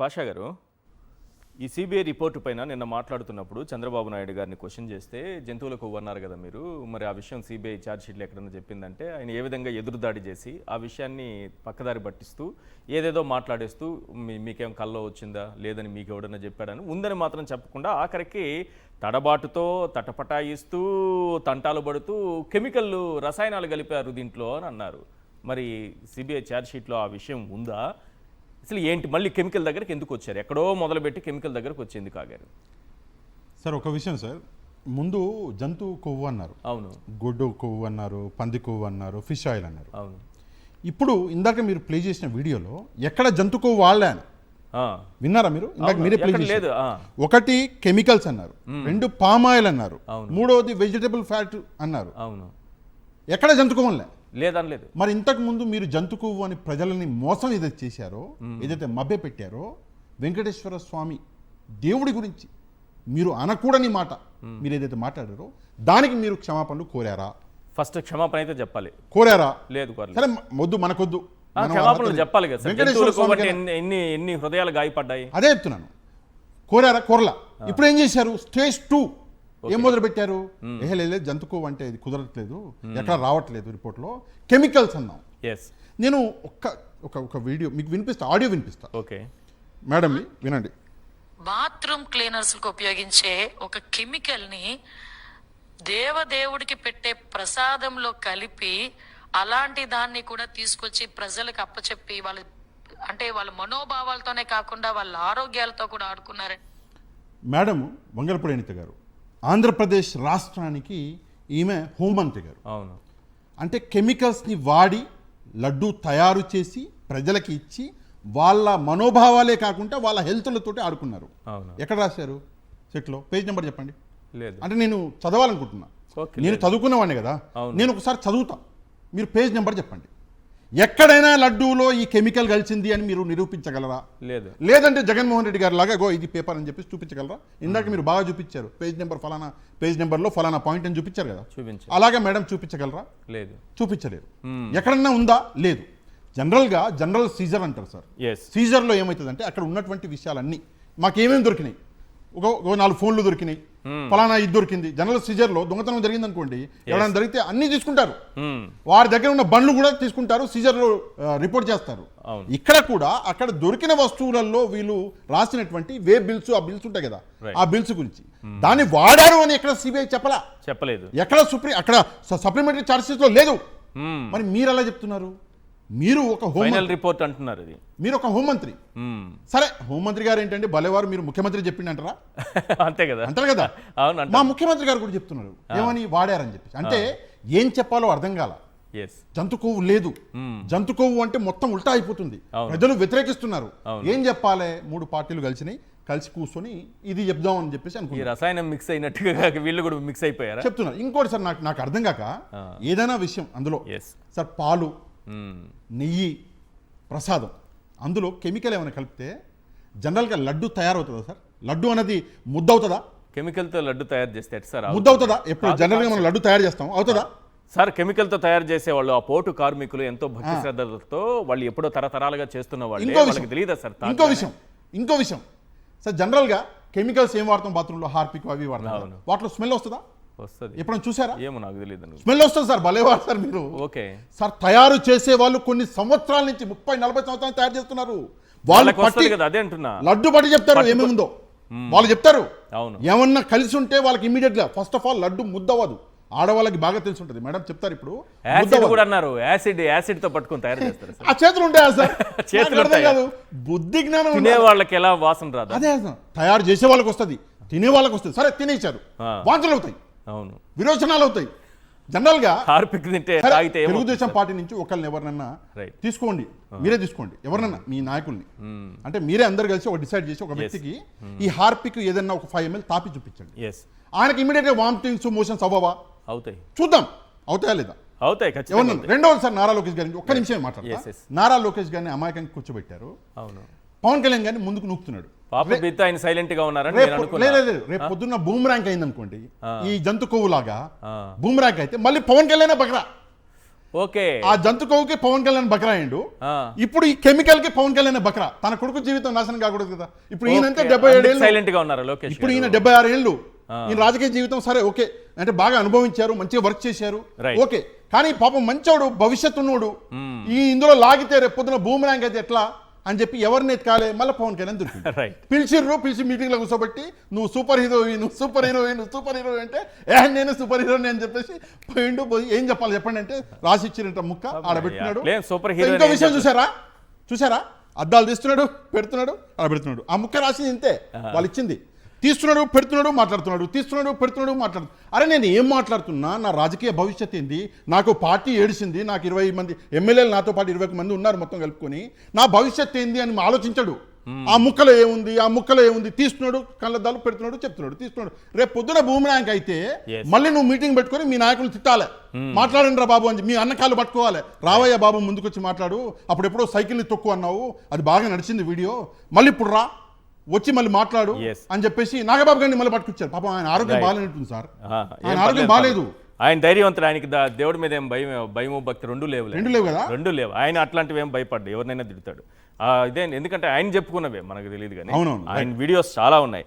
పాషా గారు, ఈ CBI report పైన నిన్న మాట్లాడుతున్నప్పుడు చంద్రబాబు నాయుడు గారిని క్వశ్చన్ చేస్తే జంతువులకు అన్నారు కదా మీరు, మరి ఆ విషయం సిబిఐ ఛార్జ్ షీట్లో ఎక్కడన్నా చెప్పిందంటే ఆయన ఏ విధంగా ఎదురుదాడి చేసి ఆ విషయాన్ని పక్కదారి పట్టిస్తూ ఏదేదో మాట్లాడేస్తూ మీకేం కల్లో వచ్చిందా లేదని మీకు ఎవడన్నా చెప్పాడని ఉందని మాత్రం చెప్పకుండా ఆఖరికి తడబాటుతో తటపటాయిస్తూ తంటాలు పడుతూ కెమికల్ రసాయనాలు కలిపారు దీంట్లో అని అన్నారు. మరి సిబిఐ ఛార్జ్ షీట్లో ఆ విషయం ఉందా? అసలు ఏంటి మళ్ళీ కెమికల్ దగ్గరికి ఎందుకు వచ్చారు? ఎక్కడో మొదలుపెట్టి కెమికల్ దగ్గరకు వచ్చి ఎందుకు ఆగారు? సార్ ఒక విషయం సార్, ముందు జంతువు కొవ్వు అన్నారు, అవును, గొడ్డు కొవ్వు అన్నారు, పంది కొవ్వు అన్నారు, ఫిష్ ఆయిల్ అన్నారు. అవును. ఇప్పుడు ఇందాక మీరు ప్లే చేసిన వీడియోలో ఎక్కడ జంతు కొవ్వు వాడాను విన్నారా మీరు? ఇందాక మీరే ప్లే లేదు. ఒకటి కెమికల్స్ అన్నారు, రెండు పామ్ ఆయిల్ అన్నారు, అవును, మూడవది వెజిటబుల్ ఫ్యాట్ అన్నారు. అవును, ఎక్కడ జంతు కొవ్వులే లేదనలేదు. మరి ఇంతకు ముందు మీరు జంతు కొవ్వు అని ప్రజలని మోసం ఏదైతే చేశారో, ఏదైతే మభ్య పెట్టారో, వెంకటేశ్వర స్వామి దేవుడి గురించి మీరు అనకూడని మాట మీరు ఏదైతే మాట్లాడారో దానికి మీరు క్షమాపణలు కోరారా? ఫస్ట్ క్షమాపణ అయితే చెప్పాలి. కోరారా? లేదు. సరే వద్దు, మనకొద్దు, క్షమాపణలు చెప్పాలి కదా. వెంకటేశ్వర స్వామి ఎన్ని హృదయాలు గాయపడ్డాయి, అదే చెప్తున్నాను. కోరారా? కోరలా. ఇప్పుడు ఏం చేశారు? స్టేజ్ 2 ఏం మొదలు పెట్టారు? లేదు జంతుకు అంటే ఇది కుదరట్లేదు, ఎక్కడ రావట్లేదు రిపోర్ట్లో, కెమికల్స్ అన్నాం. నేను ఒక వీడియో మీకు వినిపిస్తా, ఆడియో వినిపిస్తా. ఓకే మేడం వినండి. బాత్రూమ్ క్లీనర్స్ కు ఉపయోగించే ఒక కెమికల్ ని దేవదేవుడికి పెట్టే ప్రసాదంలో కలిపి అలాంటి దాన్ని కూడా తీసుకొచ్చి ప్రజలకు అప్పచెప్పి వాళ్ళ మనోభావాలతోనే కాకుండా వాళ్ళ ఆరోగ్యాలతో కూడా ఆడుకున్నారని. మేడం వంగలపూడి అనిత గారు ఆంధ్రప్రదేశ్ రాష్ట్రానికి ఈమె హోంమంత్రి గారు. అవును. అంటే కెమికల్స్ని వాడి లడ్డు తయారు చేసి ప్రజలకి ఇచ్చి వాళ్ళ మనోభావాలే కాకుండా వాళ్ళ హెల్త్లతోటి ఆడుకున్నారు. ఎక్కడ రాశారు? సెట్లో పేజ్ నెంబర్ చెప్పండి. లేదు అంటే నేను చదవాలనుకుంటున్నా, నేను చదువుకున్నవాడిని కదా, నేను ఒకసారి చదువుతా, మీరు పేజ్ నెంబర్ చెప్పండి. ఎక్కడైనా లడ్డూలో ఈ కెమికల్ కలిసింది అని మీరు నిరూపించగలరా? లేదు. లేదంటే జగన్మోహన్ రెడ్డి గారు లాగా ఇది పేపర్ అని చెప్పి చూపించగలరా? ఇందాక మీరు బాగా చూపించారు, పేజ్ నెంబర్ ఫలానా పేజ్ నెంబర్లో ఫలానా పాయింట్ అని చూపించారు కదా, అలాగే మేడం చూపించగలరా? లేదు, చూపించలేరు. ఎక్కడన్నా ఉందా? లేదు. జనరల్గా జనరల్ సీజర్ అంటారు సార్. సీజర్లో ఏమవుతుందంటే అక్కడ ఉన్నటువంటి విషయాలన్నీ మాకేమేమి దొరికినాయి, ఒక 4 ఫోన్లు దొరికినాయి, ఫలానా ఇది దొరికింది. జనరల్ సీజర్లో దొంగతనం జరిగింది అనుకోండి, ఎవరైనా జరిగితే అన్ని తీసుకుంటారు, వారి దగ్గర ఉన్న బండ్లు కూడా తీసుకుంటారు, సీజర్లో రిపోర్ట్ చేస్తారు. ఇక్కడ కూడా అక్కడ దొరికిన వస్తువులలో వీళ్ళు రాసినటువంటి బిల్స్, ఆ బిల్స్ ఉంటాయి కదా, ఆ బిల్స్ గురించి దాన్ని వాడారు అని ఎక్కడ సిబిఐ చెప్పలేదు, ఎక్కడ అక్కడ సప్లిమెంటరీ ఛార్జెస్ లో లేదు. మరి మీరు ఎలా చెప్తున్నారు? మీరు ఒక ఫైనల్ రిపోర్ట్ అంటున్నారు, మీరు ఒక హోంమంత్రి. సరే, హోంమంత్రి గారు ఏంటంటే భలేవారు, మీరు ముఖ్యమంత్రి చెప్పిండంటారా? అంతే కదా, అంటారు కదా. మా ముఖ్యమంత్రి గారు కూడా చెప్తున్నారు ఏమని వాడారని చెప్పి. అంటే ఏం చెప్పాలో అర్థం కాల. జంతు కొవ్వు లేదు, జంతు కొవ్వు అంటే మొత్తం ఉల్టా అయిపోతుంది, ప్రజలు వ్యతిరేకిస్తున్నారు. ఏం చెప్పాలి? 3 పార్టీలు కలిసి కూర్చొని ఇది చెప్దాం అని చెప్పేసి అనుకుంటున్నారు. రసాయనం మిక్స్ అయినట్టుగా వీళ్ళు కూడా మిక్స్ అయిపోయారు చెప్తున్నారు. ఇంకోటి సార్, నాకు అర్థం కాక ఏదైనా విషయం అందులో సార్, పాలు, నెయ్యి, ప్రసాదం, అందులో కెమికల్ ఏమైనా కలిపితే జనరల్గా లడ్డు తయారవుతుందా సార్? లడ్డు అనేది ముద్ద అవుతుందా? కెమికల్తో లడ్డు తయారు చేస్తే సార్ ముద్ద అవుతుందా? ఎప్పుడు జనరల్గా మనం లడ్డు తయారు చేస్తాం, అవుతుందా సార్? కెమికల్తో తయారు చేసే వాళ్ళు, ఆ పోటు కార్మికులు ఎంతో భక్తి శ్రద్ధలతో వాళ్ళు ఎప్పుడో తరతరాలుగా చేస్తున్న వాళ్ళు తెలియదా సార్? ఇంకో విషయం సార్, జనరల్గా కెమికల్స్ ఏం వాడతాం బాత్రూంలో? హార్పిక్ అవి వాడతాం, వాటిలో స్మెల్ వస్తుందా? వస్తుంది. ఎప్పుడైనా చూసారా? ఏమో నాకు తెలియదు. స్మెల్ వస్తుంది సార్, భలేవారు సార్ మీరు. ఓకే సార్, తయారు చేసే వాళ్ళు కొన్ని సంవత్సరాల నుంచి 30-40 సంవత్సరాలు తయారు చేస్తున్నారు. వాళ్ళు అదే అంటున్నా, లడ్డు పట్టి చెప్తారు ఏమేముందో వాళ్ళు చెప్తారు. అవును, ఏమన్నా కలిసి ఉంటే వాళ్ళకి ఇమీడియట్ గా ఫస్ట్ ఆఫ్ ఆల్ లడ్డు ముద్దవదు. ఆడవాళ్ళకి బాగా తెలిసి ఉంటుంది మేడం, చెప్తారు. ఇప్పుడు యాసిడ్ తో పట్టుకొని తయారు చేస్తారు. ఆ చేతులు ఉంటాయా సార్? చేతులు కాదు, బుద్ధి జ్ఞానం. తినే వాళ్ళకి ఎలా వాసన రాదు? అదే తయారు చేసే వాళ్ళకి వస్తుంది, తినే వాళ్ళకి వస్తుంది. సరే, తినేశారు, వాంతులు అవుతాయి, అవును, విరోచనాలు అవుతాయి. జనరల్ గా తెలుగుదేశం పార్టీ నుంచి ఒకళ్ళని ఎవరినన్నా తీసుకోండి, మీరే తీసుకోండి, ఎవరినన్నా మీ నాయకుల్ని, అంటే మీరే అందరు కలిసి ఒక డిసైడ్ చేసి ఒక వ్యక్తికి ఈ హార్పిక్ ఏదన్నా ఒక 5 ml తాపి చూపించండి. ఆయనకి ఇమీడియట్ గా వామిటింగ్స్, మోషన్స్ అవ్వవా? అవుతాయి. చూద్దాం అవుతాయా లేదా. అవుతాయి. రెండవది సార్, నారా లోకేష్ గారి ఒక్క నిమిషం మాట్లాడతా. నారా లోకేష్ గారిని అమాయకంగా కూర్చోబెట్టారు. అవును, పవన్ కళ్యాణ్ గారిని ముందుకు నూపుతున్నాడు. రేపు పొద్దున్న బూమ్రాంక్ అయింది అనుకోండి, ఈ జంతు కొవ్వు లాగా బూమ్రాంక్ అయితే మళ్ళీ పవన్ కళ్యాణ్ బకరా. ఓకే ఆ జంతుకోవుకి పవన్ కళ్యాణ్ బక్రా అయ్యిండు. ఇప్పుడు ఈ కెమికల్ కి పవన్ కళ్యాణ్ బక్రా. తన కొడుకు జీవితం నాశనం కాకూడదు కదా. ఇప్పుడు ఈయనంటే 77 ఏళ్ళు, సైలెంట్ గా ఉన్నారు లోకేష్. ఇప్పుడు ఈయన 76 ఏళ్ళు. ఈయన రాజకీయ జీవితం సరే ఓకే అంటే బాగా అనుభవించారు, మంచిగా వర్క్ చేశారు, ఓకే. కానీ పాపం మంచోడు, భవిష్యత్తు ఉన్నోడు. ఈ ఇందులో లాగితే రేపు పొద్దున బూమరాంగ్ అయితే ఎట్లా అని చెప్పి ఎవరిని ఎత్తుకాలే, మళ్ళీ పవన్ కళ్యాణ్ దొరికింది. పిలిచి మీటింగ్ లో కూర్చోబెట్టి నువ్వు super heroine, super heroine, super heroine అంటే నేను సూపర్ హీరోయిన్ అని చెప్పేసి పోయిండు. ఏం చెప్పాలి చెప్పండి అంటే రాసి ఇచ్చినట్టు ముక్క ఆడబెట్టినాడు. ఇంకో విషయం చూసారా అద్దాలు తీస్తున్నాడు, పెడుతున్నాడు, ఆడబెడుతున్నాడు. ఆ ముక్క రాసింది ఇంతే, వాళ్ళు ఇచ్చింది. తీస్తున్నాడు, పెడుతున్నాడు, మాట్లాడుతున్నాడు, తీస్తున్నాడు, పెడుతున్నాడు, మాట్లాడుతున్నాడు. అరే నేను ఏం మాట్లాడుతున్నా, నా రాజకీయ భవిష్యత్ ఏంది, నాకు పార్టీ ఏడిసింది, నాకు 20 మంది ఎమ్మెల్యేలు నాతో పాటు 20 మంది ఉన్నారు మొత్తం కలుపుకొని, నా భవిష్యత్ ఏంది అని ఆలోచించాడు. ఆ ముక్కలో ఏముంది, ఆ ముక్కలో ఏముంది, తీస్తున్నాడు, కళ్ళద్దాలు పెడుతున్నాడు, చెప్తున్నాడు, తీస్తున్నాడు. రేపు పొద్దున బూమరాంగ్ అయితే మళ్ళీ నువ్వు మీటింగ్ పెట్టుకొని మీ నాయకులు తిట్టాలి, మాట్లాడండి రా బాబు అని, మీ అన్న కాళ్ళు పట్టుకోవాలి, రావయ్య బాబు ముందుకొచ్చి మాట్లాడు, అప్పుడు ఎప్పుడో సైకిల్ని తొక్కు అన్నావు, అది బాగా నడిచింది వీడియో, మళ్ళీ ఇప్పుడు రా వచ్చి మళ్ళీ మాట్లాడు అని చెప్పేసి నాగబాబు గారిని మళ్ళీ పట్టుకొచ్చారు. పాపం ఆయన ఆరోగ్యం బాగాలేనట్టుంది సార్, ఆయన ఆరోగ్యం బాగాలేదు. ఆయన ధైర్యవంతుడు, ఆయనకి దేవుడి మీద ఏం భయము భక్తి రెండు లేవు కదా, రెండు లేవు. ఆయన అట్లాంటివి ఏం భయపడ్డు, ఎవరినైనా తిడతాడు. ఇదే ఎందుకంటే ఆయన చెప్పుకున్నవే మనకు తెలియదు కానీ ఆయన వీడియోస్ చాలా ఉన్నాయి.